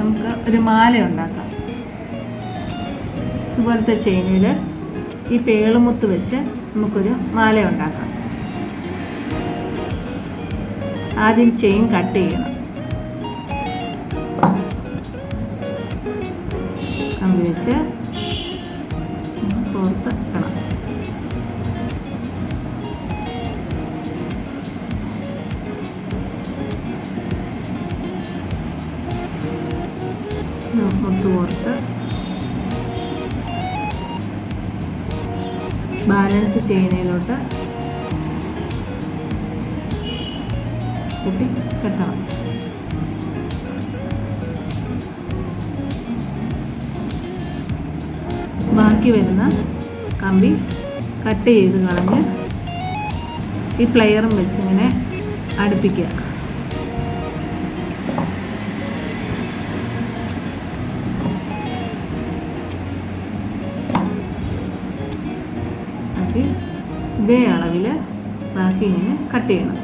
നമുക്ക് ഒരു മാല ഉണ്ടാക്കാം. ഇതുപോലത്തെ ചെയിനിൽ ഈ പേളുമുത്ത് വെച്ച് നമുക്കൊരു മാല ഉണ്ടാക്കാം. ആദ്യം ചെയിൻ കട്ട് ചെയ്യണം. കമ്പി വെച്ച് പുറത്ത് ഇടണം. പുറത്ത് ബാലൻസ് ചെയിനിലോട്ട് കൂട്ടി കെട്ടണം. ബാക്കി വരുന്ന കമ്പി കട്ട് ചെയ്ത് കളഞ്ഞ് ഈ പ്ലെയറും വെച്ച് ഇങ്ങനെ അടുപ്പിക്കുക. ഇതേ അളവിൽ ബാക്കി ഇങ്ങനെ കട്ട് ചെയ്യണം.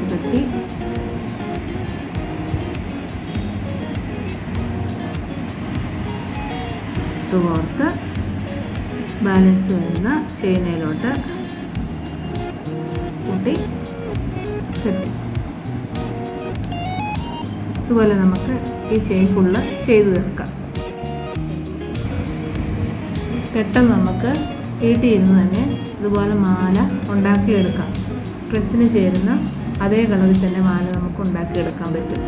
കെട്ടി പുറത്ത് ബാലൻസ് വരുന്ന ചെയിനിലോട്ട് കൂട്ടി കെട്ടി. ഇതുപോലെ നമുക്ക് ഈ ചെയിൻ ഫുള്ള് ചെയ്ത് തീർക്കാം. പെട്ടെന്ന് നമുക്ക് വീട്ടിലിരുന്ന് തന്നെ ഇതുപോലെ മാല ഉണ്ടാക്കിയെടുക്കാം. ഡ്രസ്സിന് ചേരുന്ന അതേ കളറിൽ തന്നെ മാല നമുക്ക് ഉണ്ടാക്കിയെടുക്കാൻ പറ്റും.